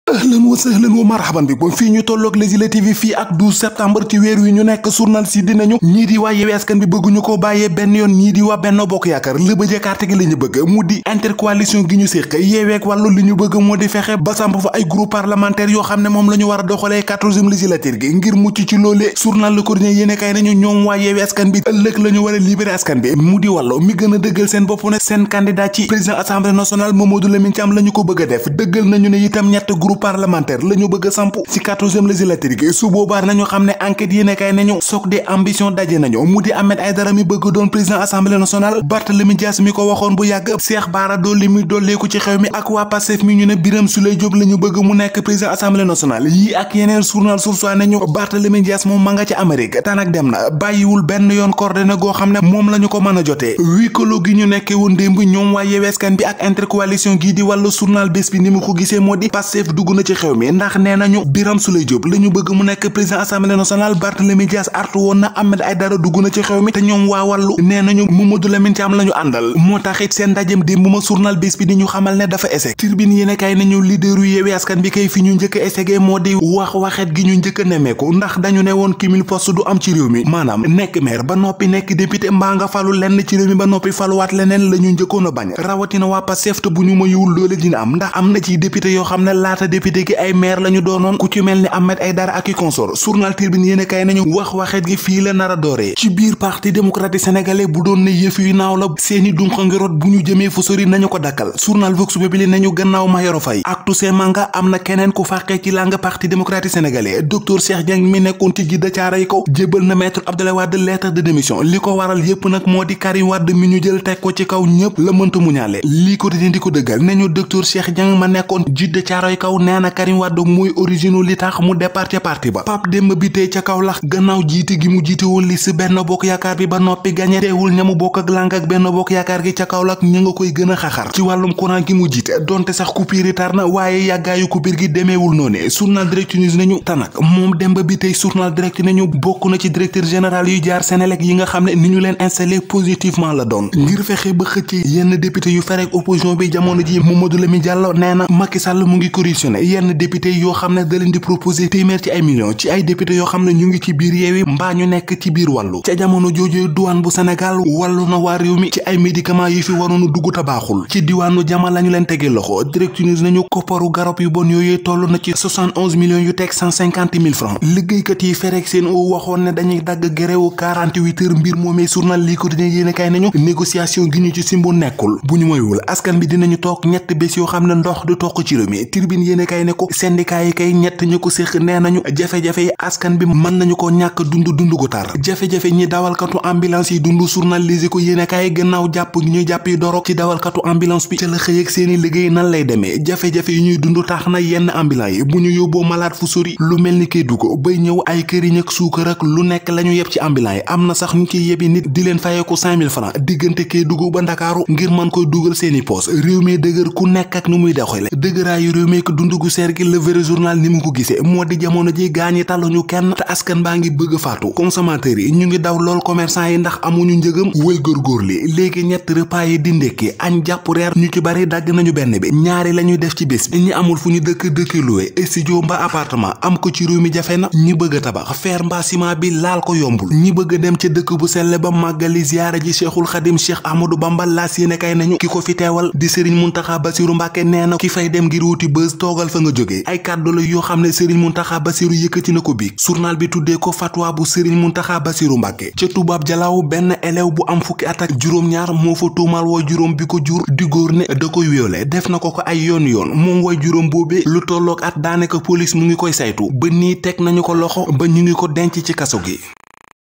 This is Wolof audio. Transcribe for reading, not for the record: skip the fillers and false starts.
ahlan wa sahlan wa marhaban bi fii ñu tolloog législative yi fii ak 12 septembre ci weer wi ñu nekk journal si dinañu ñii di waa Yewwi Askan Wi bëgguñu ko bàyyee benn yoon ñii di waa Benno Bokk Yaakaar lëbëje carte gi la ñu bëgg mu di intercoalition gi ñu séq Yewwi ak Wallu li ñu bëgg moo di fexe ba samp fa ay groupe parlementaire yoo xam ne moom la ñu war a doxalee 14e législature gi ngir mucc ci loolee journal Le Quotidien yéene kay nañu ñoom waa Yewwi Askan Wi ëllëg la ñu war a libérer askan bi mu di Wallu mi gën a dëggal seen bopp ne seen candidat ci président assemblée nationale Mamadou Lamine Thiam la ñu ko bëgg a def dëggal nañu ne itam ñett groupe parlementaire ñu bëgg a samp ci 14e législature gi su boobaa nañu xam ne enquête yi nekkay nañu soog de ambition daje nañu mu di Ahmed Aïdara mi bëgg doon président assemblée nationale Barthélémy Dias mi ko waxoon bu yàgg Cheikh Bara Dolly mi dolleeku ci xew mi ak waa Pastef mi ñu ne Birame Souleye Diop la ñu bëgg mu nekk président assemblée nationale yi ak yeneen journal Source A nañu Barthélémy Dias moom ma nga ci Amérique te nag dem na bàyyiwul benn yoon coordonné goo xam ne moom la ñu ko mën a jotee huis clos gi ñu nekkee woon démb ñoom waa Yewwi Askan Wi ak intercoalition gii di Wallu journal Bés Bi ni mu ko gisee moo di Pastef dugg na ci xew mi ndax nee nañu Birame Souleye Diop la ñu bëgg mu nekk président assemblée nationale Barthélémy Dias artu woon na Ahmed Aïdara dugg na ci xew mi te ñoom waa Wallu nee nañu Mamadou Lamine Thiam la ñu àndal moo taxit seen ndajem démb ma journal Bés Bi di ñu xamal ne dafa échec Tribune yéene kay nañu leaderu Yewwi Askan Wi kay fi ñu njëkk a échecé moo di waxet gi ñu njëkk a nemmeeku ndax dañu ne woon cumul poste du am ci réew mi maanaam nekk maire ba noppi nekk député mbaa nga falu lenn ci réew mi ba noppi faluwaat leneen la ñu njëkkoon a bañ rawatina waa Pastef te bu ñu ma yiwul loole dina am ndax am na ci député yoo xam ne laata député gi ay maire la ñu doonoon ku ci mel ni Ahmed Aïdara ak i consort journal Tribune yéene kay nañu waxet gi fii la nar a dooree ci biir parti démocratique sénégalais bu doon ne yëf yu naaw la seeni dunqa ngi rot bu ñu jëmee fu sori nañu ko dakkal journal Vox Populi nañu gannaaw Mayoro Faye ak Toussaint Manga am na keneen ku fàqee ci langue parti démocratique sénégalais docteur Cheikh Dieng mi nekkoon ci jidda caaray kaw jébbal na maître Abdoulaye Wade lettre de démission li ko waral yépp nag moo di Karim Wade mi ñu jël teg ko ci kaw ñëpp la mënta mu ñaale lii ko di ko dëggal nañu docteur Cheikh Dieng ma nekkoon jidda caaray kaw nee na Karim Wade mooy origine li tax mu départ ca parti ba Pape Demba bi tey ca Kaolack gannaaw jiite gi mu jiite woon liste Benno Bokk Yaakaar bi ba noppi gañe teewul ñamu bokk ak lànk ak Benno Bokk Yaakaar gi ca Kaolack ñu nga koy gën a xaxar ci wàllum courant gi mu jiite donte sax coupure tar na waaye yàggaayu coupure gi demeewul noonu journal Direct News nañu tanak moom Demba bi tey journal Direct nañu bokk na ci directeur général yu jaar Senelec yi nga xam ne ni ñu leen installé positivement la doon ngir fexe ba xëcc yenn député yu farek opposition bi jamono ji Mamadou Lamine Diallo nee na Macky Sall mu ngi correctionné yenn député yoo xam ne da leen di proposé téeméer ci ay millions ci ay député yoo xam ne ñu ngi ci biir Yewwi mbaa ñu nekk ci biir Wallu ca jamono jooju douane bu Sénégal wallu na waa réew mi ci ay médicaments yu fi waroon dugg ta baaxul ci diwaanu Jama lañu leen tegee loxo Direct News nañu kopparu garab yu bon yooyu toll na ci 71 millions yu teg 150 000 francs liggéeykat yi ferek seen o waxoon ne dañuy dagg gerewu 48 heures mbir moomee journal lii ko dina yéene kay nañu négociation gi ñu ci simbo nekkul bu ñu moywul askan bi dinañu toog ñett bés yoo xam ne ndox du toq ci réew mi Tribune yéene kay ne ko syndicat yi kay ñett ñu ko séq nee nañu jafe-jafe yi askan bi mën nañu ko ñàkk dund gu tar jafe-jafe ñi dawalkatu ambulance yi dund journal Les Échos yéene kay gannaaw jàpp gi ñuy jàpp yi dorog ci dawalkatu ambulance bi ca la xëy ak seeni liggéey nan lay demee jafe-jafe yi ñuy dund tax na yenn ambulance yi bu ñu yóbboo malade fu sori lu mel ni Kédougou bay ñëw ay këriñ ak suukar ak lu nekk lañu yeb ci ambulance yi am na sax ñu ciy yebi nit di leen fayeeku 5000 francs diggante Kédougou ba Ndakaaru ngir mën koy dugal seeni poos réew mi dëgër ku nekk ak nu muy doxale dëgëraayu réew mi ko dund gu seer gi Le Vrai Journal ni mu ko gisee moo di jamono ji gaañi taluñu kenn te askan baa ngi bëgg faatu consommateurs yi ñu ngi daw lool commerçant yi ndax amuñu njëgam wël góorgóor li léegi ñett repas yi di ndekki añ jàpp reer ñu ci bari dagg nañu benn bi ñaari lañuy def ci bés bi ñi amul fu ñu dëkk loué studio mbaa appartement am ko ci réew mi jafe na ñi bëgg a tabax fer mbaa ciment bi laal ko yombul ñi bëgg a dem ca dëkk bu sell ba màggali ziyaara ji Cheikhul Khadim Cheikh Ahmadou Bamba laas yéene kay nañu ki ko fi teewal di Serigne Mountakha Bassirou Mbacké nee na ki fay dem ngir wuti bës toogal fa nga jógee ay kàddu la yoo xam ne Serigne Mountakha Bassirou yëkkati na ko bi journal bi tuddee ko fatwa bu Serigne Mountakha Bassirou Mbacké ca tubaab jalaaw benn élève bu am fukki at ak juróom-ñaar moo fa tuumal wooy juróom bi ko jur di góor ne da koy violé def na ko ay yoon moom wooy juróom boobee lu tolloog at daanaka police mu ngi koy saytu ba nii teg nañu ko loxo ba ñu ngi ko denc ci kaso gi